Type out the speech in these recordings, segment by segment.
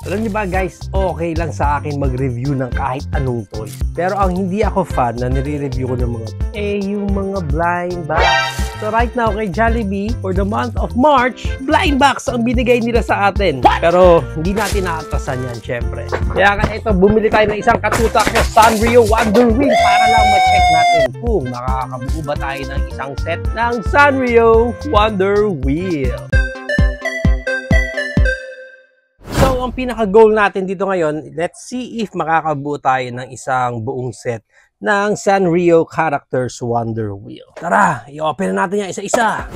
Alam niyo ba guys, okay lang sa akin mag-review ng kahit anong toy. Pero ang hindi ako fan na nire-review ko ng mga yung mga blind box. So right now kay Jollibee, for the month of March, blind box ang binigay nila sa atin. Pero hindi natin naatasan yan, syempre. Kaya ito, bumili tayo ng isang katutak na Sanrio Wonder Wheel para lang ma-check natin kung makakabuo ba tayo ng isang set ng Sanrio Wonder Wheel. So, ang pinaka-goal natin dito ngayon, let's see if makakabuo tayo ng isang buong set ng Sanrio Characters Wonder Wheel. Tara, i-open na natin yan isa-isa.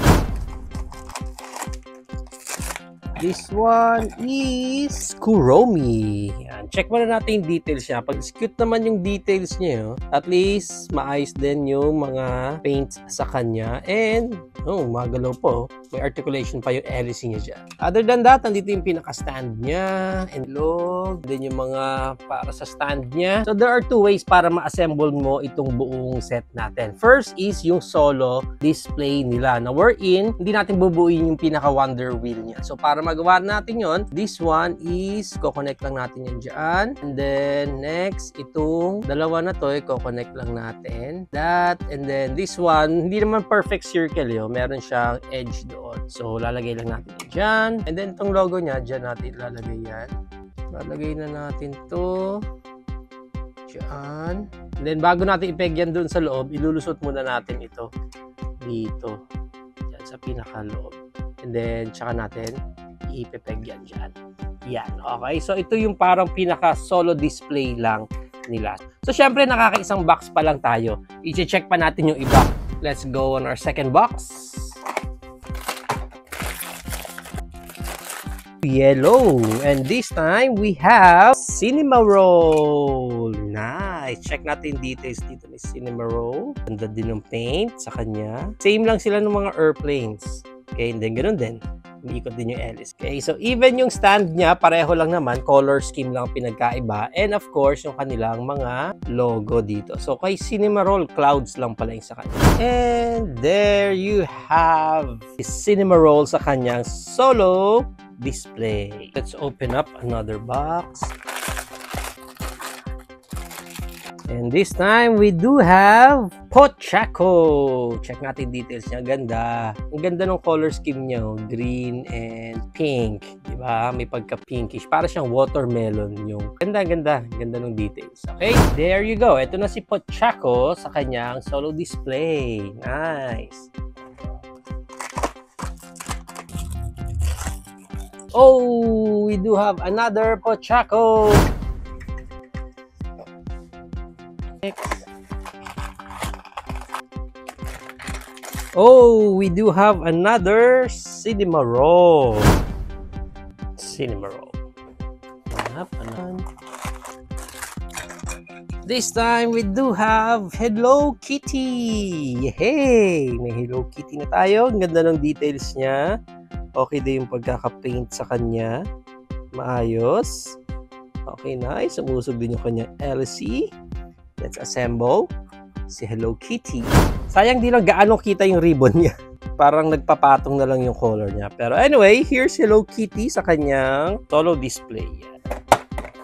This one is Kuromi. Yan. Check muna natin yung details niya. Pag cute naman yung details niya, at least maayos din yung mga paints sa kanya. And, magalaw po. May articulation pa yung LEC niya dyan. Other than that, nandito yung pinaka-stand niya. And log. Then yung mga para sa stand niya. So, there are two ways para ma-assemble mo itong buong set natin. First is yung solo display nila. Na wherein, hindi natin bubuuin yung pinaka-Wonder Wheel niya. So, para magawa natin yon, this one is ko-connect lang natin yan dyan. And then, next, itong dalawa na to, ko-connect lang natin. That, and then this one, hindi naman perfect circle yun. Meron siyang edge doon. So, lalagay lang natin yan dyan. And then, itong logo niya, dyan natin lalagay yan. Lalagay na natin to dyan. And then, bago natin ipeg yan doon sa loob, ilulusot muna natin ito dito. Dyan sa pinaka-loob. And then, tsaka natin ipepeg yan dyan. Yan, okay? So, ito yung parang pinaka-solo display lang nila. So, syempre, nakakaisang box pa lang tayo. I-check pa natin yung iba. Let's go on our second box. Yellow. And this time, we have Cinema Roll. Nice. Check natin details dito ni Cinema Roll. Ganda din ng paint sa kanya. Same lang sila ng mga airplanes. Okay, and then ganun din. Umiikot din yung LS. Okay, so even yung stand niya, pareho lang naman. Color scheme lang pinagkaiba. And of course, yung kanilang mga logo dito. So kay Cinema Roll, clouds lang pala yung sa kanya. And there you have the Cinema Roll sa kanyang solo display. Let's open up another box. And this time, we do have Pochaco. Check natin details niya. Ganda. Ang ganda ng color scheme niya. Green and pink. Diba? May pagka-pinkish. Para siyang watermelon yung ganda ng details. Okay? There you go. Ito na si Pochaco sa kanyang solo display. Nice. Oh, we do have another Pochaco. Oh, we do have another Cinema Roll. Cinema Roll. This time we do have Hello Kitty. Hey, may Hello Kitty na tayo. Ang ganda ng details niya. Okay din yung pagkaka-paint sa kanya. Maayos. Okay, nice. Umusog din yung kanyang LC. Let's assemble si Hello Kitty. Sayang di lang gaano kita yung ribbon niya. Parang nagpapatong na lang yung color niya. Pero anyway, here's Hello Kitty sa kanyang solo display.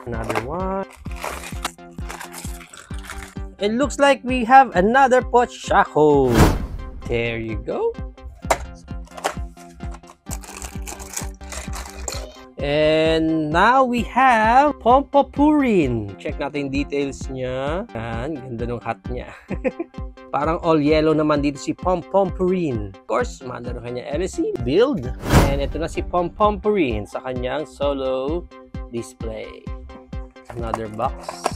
Another one. It looks like we have another Pochaco. There you go. And now we have Pompopurin. Check natin details niya. Yan, ganda ng hat niya. Parang all yellow naman dito si Pompopurin. Of course, mandano kanya LC build. And ito na si Pompopurin sa kanyang solo display. Another box.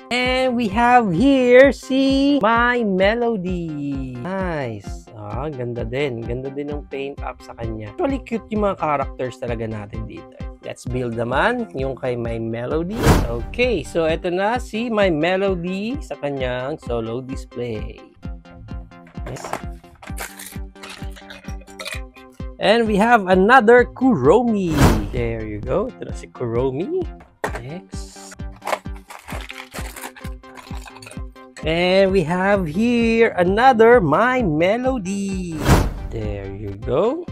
And we have here si My Melody. Nice. Ganda din. Ganda din ng paint up sa kanya. Actually, cute yung mga characters talaga natin dito. Let's build naman yung kay My Melody. Okay, so ito na si My Melody sa kanyang solo display. Yes. And we have another Kuromi. There you go. Ito na si Kuromi. Next. And we have here another My Melody. There you go.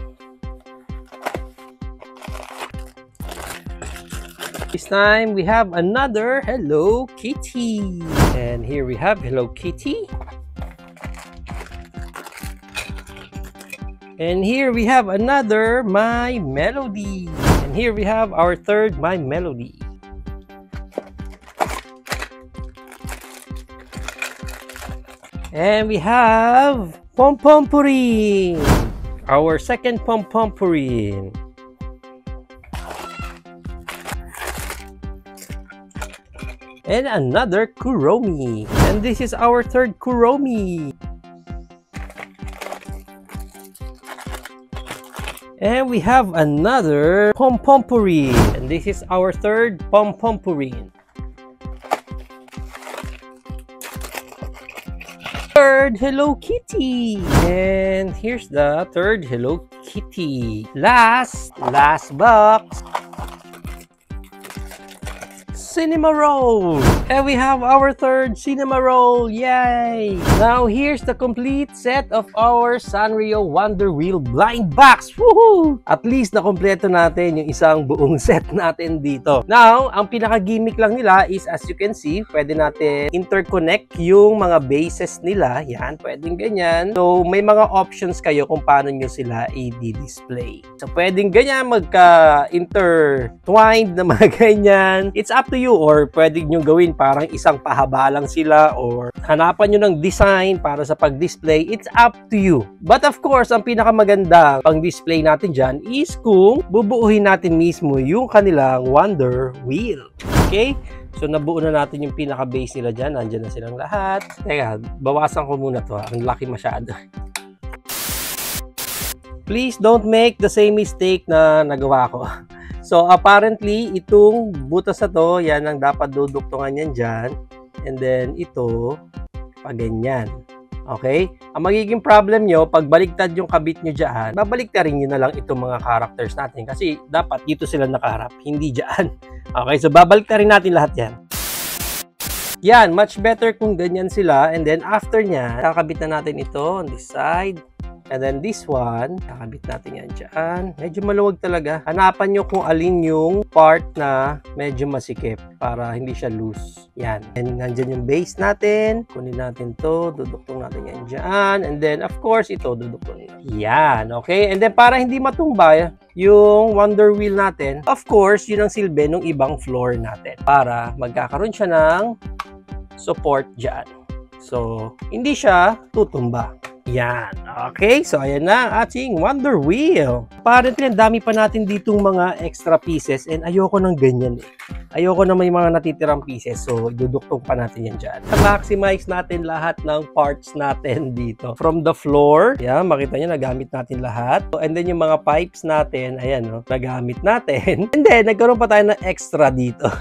This time, we have another Hello Kitty. And here we have Hello Kitty. And here we have another My Melody. And here we have our third My Melody. And we have Pompompurin, our second Pompompurin. And another Kuromi. And this is our third Kuromi. And we have another Pompompurin. And this is our third Pompompurin. Third Hello Kitty. And here's the third Hello Kitty. Last box. Cinnamoroll. And we have our third Cinnamoroll. Yay! Now here's the complete set of our Sanrio Wonder Wheel blind box. Woohoo! At least nakompleto natin yung isang buong set natin dito. Now, ang pinaka-gimmick lang nila is, as you can see, pwede natin interconnect yung mga bases nila. Yan, pwedeng ganyan. So, may mga options kayo kung paano nyo sila i-display. So, pwedeng ganyan, magka-intertwined na mga ganyan. It's up to you, or pwede nyo gawin parang isang pahaba lang sila, or hanapan nyo ng design para sa pag-display. It's up to you. But of course, ang pinakamaganda pang-display natin dyan is kung bubuuhin natin mismo yung kanilang Wonder Wheel. Okay? So, nabuo na natin yung pinaka-base nila dyan. Nandyan na silang lahat. Teka, bawasan ko muna to. Ang laki masyado. Please don't make the same mistake na nagawa ko. So, apparently, itong butas na to, yan ang dapat duduktungan yan dyan. And then, ito, pag ganyan. Okay? Ang magiging problem nyo, pag baligtad yung kabit nyo dyan, babaligtarin nyo na lang itong mga characters natin. Kasi, dapat dito sila nakaharap, hindi dyan. Okay? So, babaligtarin natin lahat yan. Yan, much better kung ganyan sila. And then, after nya, kakabit na natin ito on this side. And then this one, kakabit natin yan dyan. Medyo maluwag talaga. Hanapan nyo kung alin yung part na medyo masikip para hindi siya loose. Yan. And nandyan yung base natin. Kunin natin to. Duduktong natin yan dyan. And then, of course, ito, duduktong natin. Yan. Okay? And then, para hindi matumba yung Wonder Wheel natin, of course, yun ang silbi ng ibang floor natin. Para magkakaroon siya ng support dyan. So, hindi siya tutumba. Yan. Okay. So, ayan na ang ating Wonder Wheel. Apparently, ang dami pa natin ditong mga extra pieces and ayoko ng ganyan eh. Ayoko na may mga natitirang pieces. So, iduduktong pa natin yan dyan. Maximize natin lahat ng parts natin dito. From the floor, yan, makita nyo, nagamit natin lahat. And then, yung mga pipes natin, ayan, no, nagamit natin. And then, nagkaroon pa tayo ng extra dito.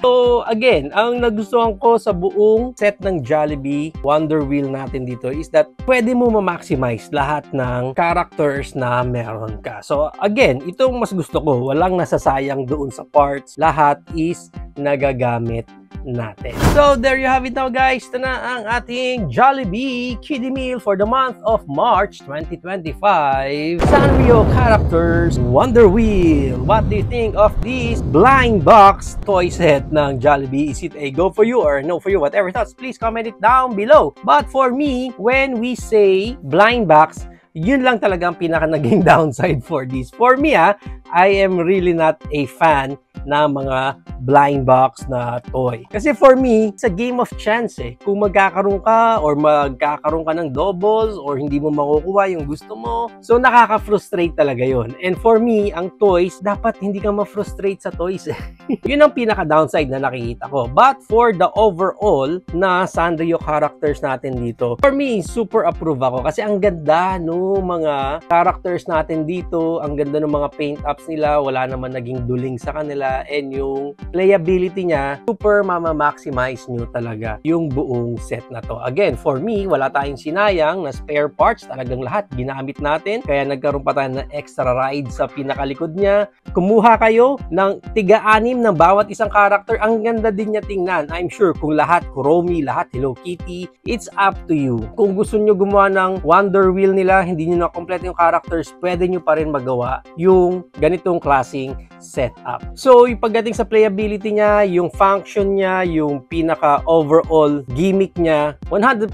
So, again, ang nagustuhan ko sa buong set ng Jollibee Wonder Wheel natin dito is that pwede mo ma-maximize lahat ng characters na meron ka. So, again, itong mas gusto ko, walang nasasayang doon sa parts. Lahat is nagagamit natin. So, there you have it now, guys. Ito na ang ating Jollibee Kiddie Meal for the month of March 2025. Sanrio Characters Wonder Wheel. What do you think of this blind box toy set ng Jollibee? Is it a go for you or no for you? Whatever thoughts, please comment it down below. But for me, when we say blind box, yun lang talaga ang pinaka naging downside for this. For me, I am really not a fan na mga blind box na toy. Kasi for me, it's a game of chance eh. Kung magkakaroon ka or magkakaroon ka ng doubles or hindi mo makukuha yung gusto mo. So, nakaka-frustrate talaga yon. And for me, ang toys, dapat hindi ka ma-frustrate sa toys eh. Yun ang pinaka-downside na nakikita ko. But for the overall na Sanrio characters natin dito, for me, super approve ako. Kasi ang ganda no mga characters natin dito. Ang ganda ng mga paint-ups nila. Wala naman naging duling sa kanila. And yung playability niya, super mama-maximize nyo talaga yung buong set na to. Again, for me, wala tayong sinayang na spare parts. Talagang lahat ginamit natin. Kaya nagkaroon pa tayo ng extra ride sa pinakalikod niya. Kumuha kayo ng tiga-anim ng bawat isang character. Ang ganda din niya tingnan. I'm sure kung lahat Kuromi, lahat Hello Kitty, it's up to you. Kung gusto nyo gumawa ng Wonder Wheel nila, hindi nyo na complete yung characters, pwede nyo pa rin magawa yung ganitong klaseng setup. So, yung pagdating sa playability niya, yung function niya, yung pinaka overall gimmick niya, 100%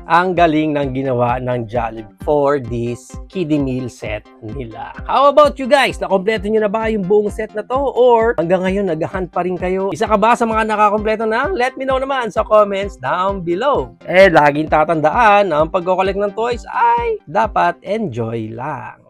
ang galing ng ginawa ng Jollibee for this kiddie meal set nila. How about you guys? Nakompleto nyo na ba yung buong set na to? Or hanggang ngayon naghahunt pa rin kayo? Isa ka ba sa mga nakakompleto na? Let me know naman sa comments down below. Laging tatandaan na ang pag-collect ng toys ay dapat enjoy lang.